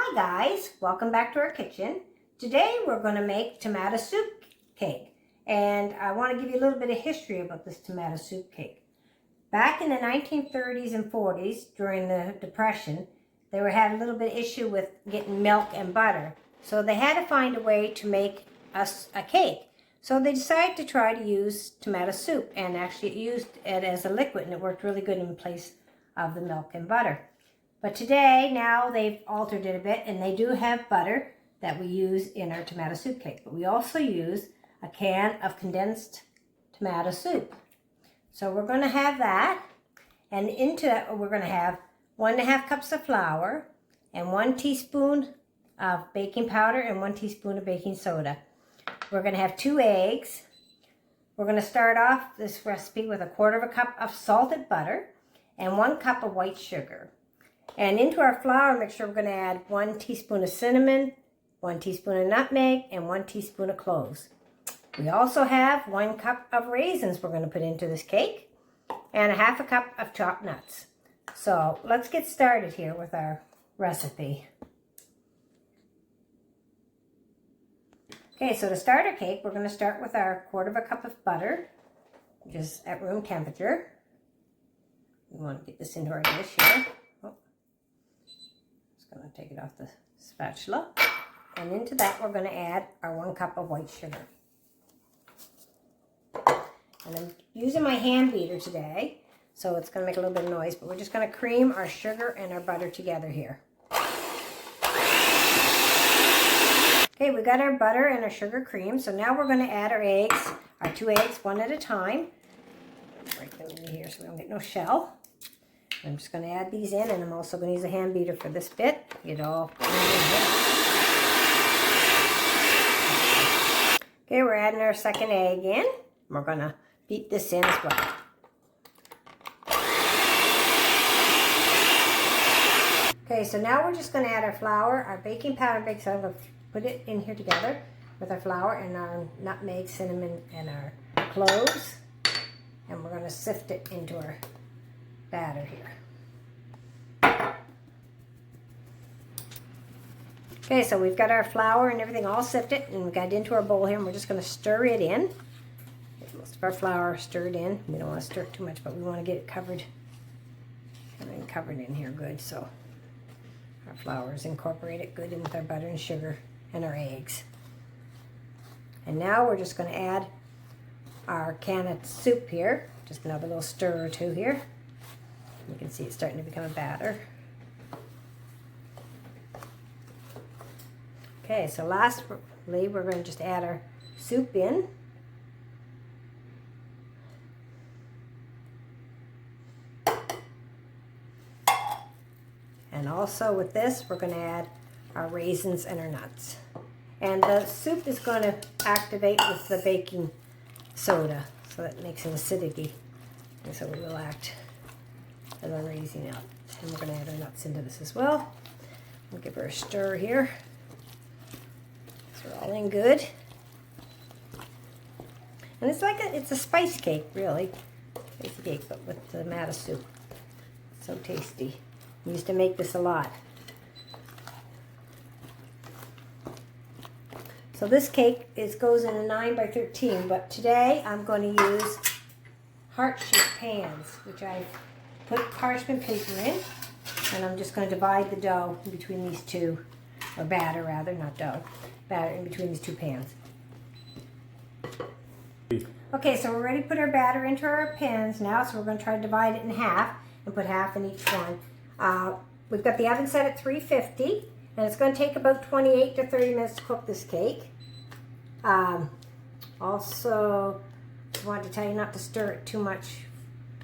Hi guys, welcome back to our kitchen. Today we're going to make tomato soup cake, and I want to give you a little bit of history about this tomato soup cake. Back in the 1930s and 40s, during the Depression, they had a little bit of issue with getting milk and butter, so they had to find a way to make us a cake. So they decided to try to use tomato soup, and actually used it as a liquid, and it worked really good in place of the milk and butter. But today, now they've altered it a bit, and they do have butter that we use in our tomato soup cake. But we also use a can of condensed tomato soup. So we're going to have that, and into that we're going to have 1.5 cups of flour and 1 teaspoon of baking powder and 1 teaspoon of baking soda. We're going to have 2 eggs. We're going to start off this recipe with 1/4 cup of salted butter and 1 cup of white sugar. And into our flour mixture, we're going to add 1 teaspoon of cinnamon, 1 teaspoon of nutmeg, and 1 teaspoon of cloves. We also have 1 cup of raisins we're going to put into this cake, and 1/2 cup of chopped nuts. So let's get started here with our recipe. Okay, so to start our cake, we're going to start with our 1/4 cup of butter, just at room temperature. We want to get this into our dish here. Going to take it off the spatula, and into that we're going to add our 1 cup of white sugar. And I'm using my hand beater today, so it's going to make a little bit of noise, but we're just going to cream our sugar and our butter together here. Okay, we got our butter and our sugar cream, so now we're going to add our eggs, our 2 eggs, one at a time. Break them in here so we don't get no shell. I'm just going to add these in, and I'm also going to use a hand beater for this bit. Get all okay, we're adding our second egg in. We're going to beat this in as well. Okay, so now we're just going to add our flour, our baking powder, baking soda. We'll put it in here together with our flour and our nutmeg, cinnamon, and our cloves. And we're going to sift it into our batter here. Okay, so we've got our flour and everything all sifted, and we've got it into our bowl here, and we're just going to stir it in. Get most of our flour stirred in. We don't want to stir it too much, but we want to get it covered in here good, so our flour is incorporated good in with our butter and sugar and our eggs. And now we're just going to add our can of soup here. Just going to have a little stir or two here. You can see it's starting to become a batter. Okay, so lastly, we're going to just add our soup in. And also with this, we're going to add our raisins and our nuts. And the soup is going to activate with the baking soda, so that makes an acidity. And so we will act as I'm raising up. And we're going to add our nuts into this as well. We'll give her a stir here. So we're all in good. And it's like it's a spice cake, really. Spicy cake, but with tomato soup. So tasty. We used to make this a lot. So this cake goes in a 9 by 13, but today I'm going to use heart-shaped pans, which I've put parchment paper in, and I'm just going to divide the dough in between these two, or batter rather, not dough, batter in between these two pans. Okay, so we're ready to put our batter into our pans now, so we're going to try to divide it in half and put half in each one. We've got the oven set at 350, and it's going to take about 28 to 30 minutes to cook this cake. Also, I wanted to tell you not to stir it too much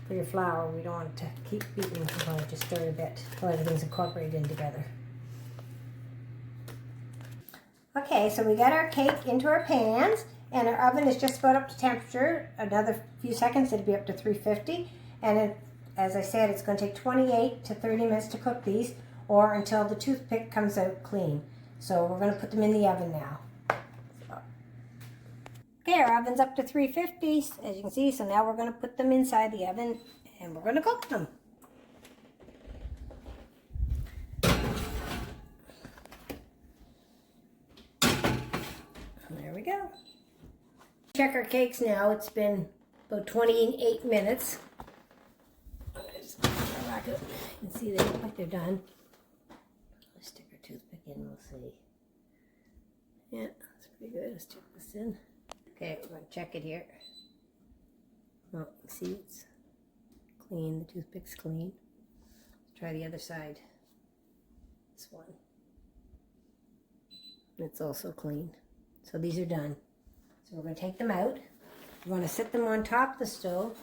for your flour. We don't want it to keep beating. We want it to stir a bit until everything's incorporated in together. Okay, so we got our cake into our pans, and our oven is just about up to temperature. Another few seconds, it'll be up to 350. And as I said, it's going to take 28 to 30 minutes to cook these, or until the toothpick comes out clean. So we're going to put them in the oven now. Okay, our oven's up to 350, as you can see, so now we're going to put them inside the oven, and we're going to cook them. There we go. Check our cakes now. It's been about 28 minutes. You can see they look like they're done. Let's stick our toothpick in, we'll see. Yeah, that's pretty good. Let's check this in. Okay, we're going to check it here. Oh, see, it's clean. The toothpick's clean. Let's try the other side. This one. It's also clean. So these are done. So we're going to take them out. We're going to set them on top of the stove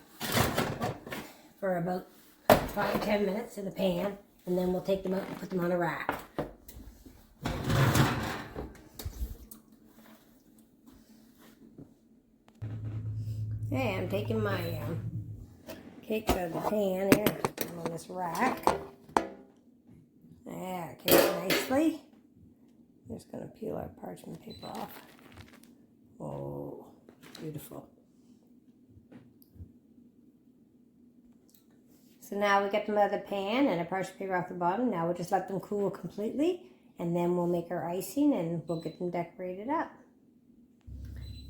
for about 5-10 minutes in the pan, and then we'll take them out and put them on a rack. Okay, I'm taking my cakes out of the pan here, put them on this rack. Yeah, cake nicely. I'm just going to peel our parchment paper off. Oh, beautiful. So now we get them out of the pan and a parchment paper off the bottom. Now we'll just let them cool completely, and then we'll make our icing and we'll get them decorated up.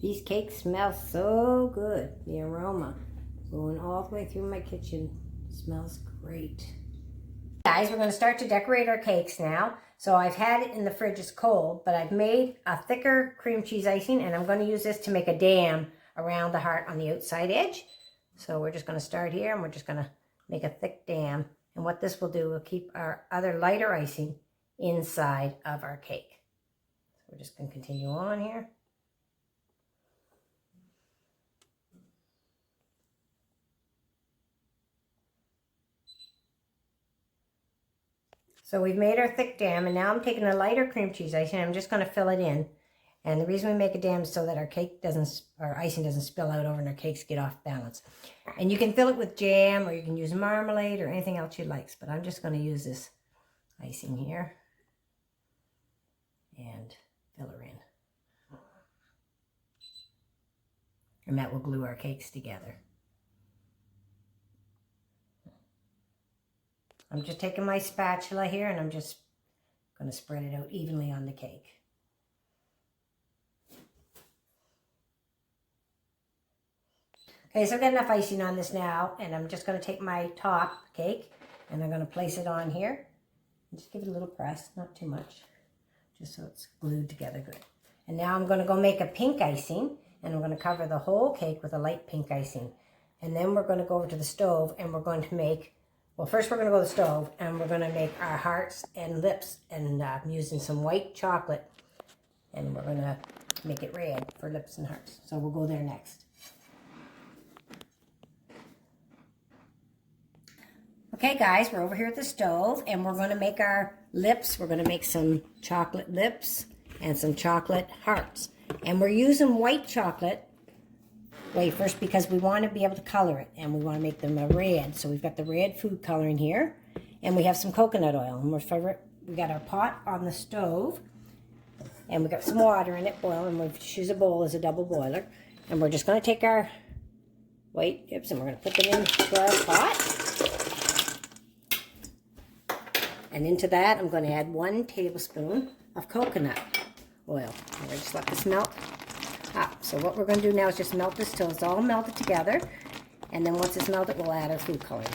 These cakes smell so good. The aroma going all the way through my kitchen. It smells great. Guys, we're going to start to decorate our cakes now. So I've had it in the fridge, it's cold, but I've made a thicker cream cheese icing, and I'm going to use this to make a dam around the heart on the outside edge. So we're just going to start here, and we're just going to make a thick dam. And what this will do will keep our other lighter icing inside of our cake. So we're just going to continue on here. So we've made our thick dam, and now I'm taking a lighter cream cheese icing and I'm just going to fill it in. And the reason we make a dam is so that our icing doesn't spill out over and our cakes get off balance. And you can fill it with jam, or you can use marmalade or anything else you like. But I'm just going to use this icing here and fill her in. And that will glue our cakes together. I'm just taking my spatula here and I'm just going to spread it out evenly on the cake. Okay, so I've got enough icing on this now, and I'm just going to take my top cake and I'm going to place it on here. And just give it a little press, not too much, just so it's glued together good. And now I'm going to go make a pink icing, and I'm going to cover the whole cake with a light pink icing. And then we're going to go over to the stove and we're going to make, well, first we're going to go to the stove and we're going to make our hearts and lips, and I'm using some white chocolate, and we're going to make it red for lips and hearts. So we'll go there next. Okay guys, we're over here at the stove and we're going to make our lips. We're going to make some chocolate lips and some chocolate hearts. And we're using white chocolate wafers because we want to be able to color it, and we want to make them a red. So we've got the red food coloring here, and we have some coconut oil. And we got our pot on the stove, and we got some water in it boiling. We choose a bowl as a double boiler, and we're just going to take our white chips and we're going to put them into our pot. And into that, I'm going to add 1 tablespoon of coconut oil. And we're just let this melt up. So what we're going to do now is just melt this till it's all melted together. And then once it's melted, we'll add our food coloring.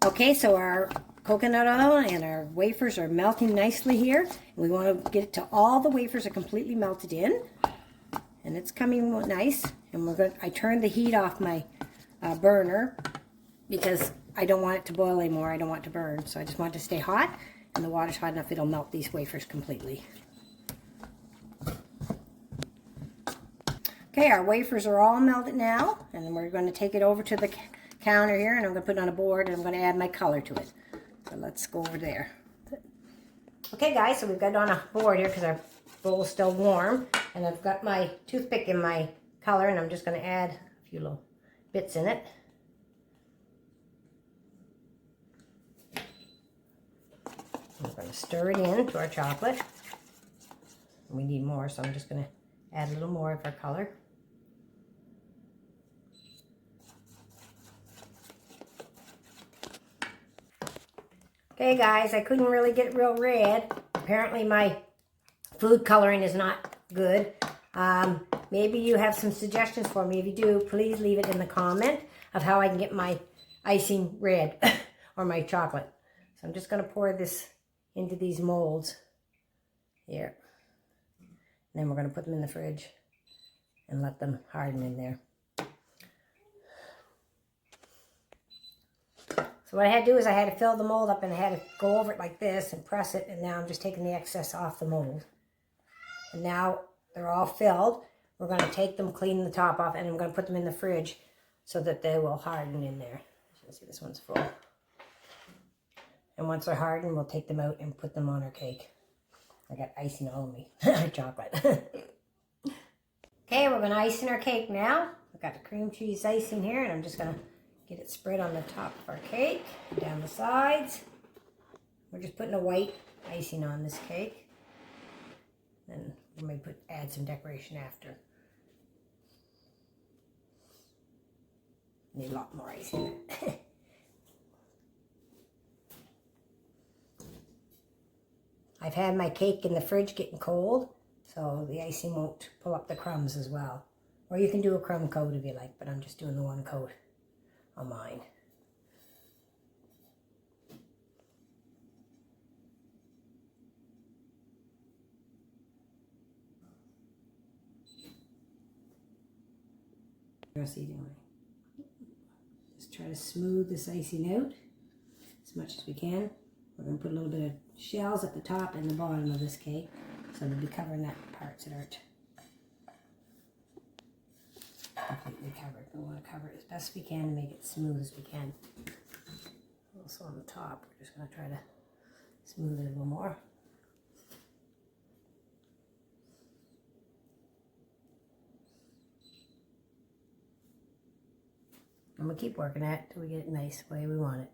Okay, so our coconut oil and our wafers are melting nicely here. And we want to get it to all the wafers are completely melted in. And it's coming nice. And I turned the heat off my burner, because I don't want it to boil anymore. I don't want it to burn. So I just want it to stay hot, and the water's hot enough it'll melt these wafers completely. Okay, our wafers are all melted now, and then we're going to take it over to the counter here, and I'm going to put it on a board, and I'm going to add my color to it. So let's go over there. Okay guys, so we've got it on a board here because our bowl is still warm, and I've got my toothpick in my color, and I'm just going to add a few little bits in it. We're going to stir it in to our chocolate. We need more, so I'm just going to add a little more of our color. Okay guys, I couldn't really get it real red. Apparently my food coloring is not good. Maybe you have some suggestions for me. If you do, please leave it in the comment of how I can get my icing red or my chocolate. So I'm just going to pour this into these molds here. And then we're going to put them in the fridge and let them harden in there. So what I had to do is I had to fill the mold up and I had to go over it like this and press it. And now I'm just taking the excess off the mold. And now they're all filled. We're going to take them, clean the top off, and I'm going to put them in the fridge so that they will harden in there. As you can see, this one's full. And once they're hardened, we'll take them out and put them on our cake. I got icing all over me. Chocolate. Okay, we're going to ice in our cake now. I've got the cream cheese icing here, and I'm just going to get it spread on the top of our cake, down the sides. We're just putting a white icing on this cake. And we may add some decoration after. Need a lot more icing. I've had my cake in the fridge getting cold, so the icing won't pull up the crumbs as well. Or you can do a crumb coat if you like, but I'm just doing the one coat on mine. Just try to smooth this icing out as much as we can. We're going to put a little bit of shells at the top and the bottom of this cake, so they'll be covering that parts that aren't completely covered. We want to cover it as best we can to make it smooth as we can. Also on the top, we're just going to try to smooth it a little more. And we'll keep working at it until we get it nice the way we want it.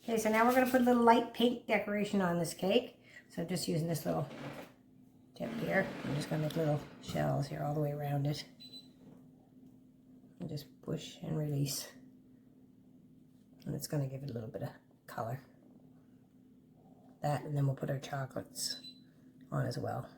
Okay, so now we're going to put a little light pink decoration on this cake. So I'm just using this little tip here. I'm just going to make little shells here all the way around it. And just push and release. And it's going to give it a little bit of color. That, and then we'll put our chocolates on as well.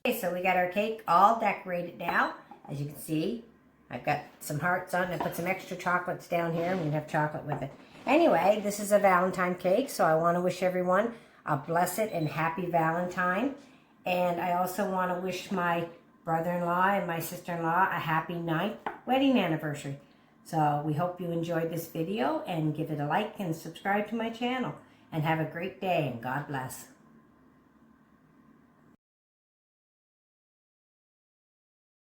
Okay, so we got our cake all decorated now. As you can see, I've got some hearts on. I put some extra chocolates down here. We have chocolate with it. Anyway, this is a Valentine cake, so I want to wish everyone a blessed and happy Valentine. And I also want to wish my brother-in-law and my sister-in-law a happy 9th wedding anniversary. So we hope you enjoyed this video, and give it a like and subscribe to my channel. And have a great day, and God bless.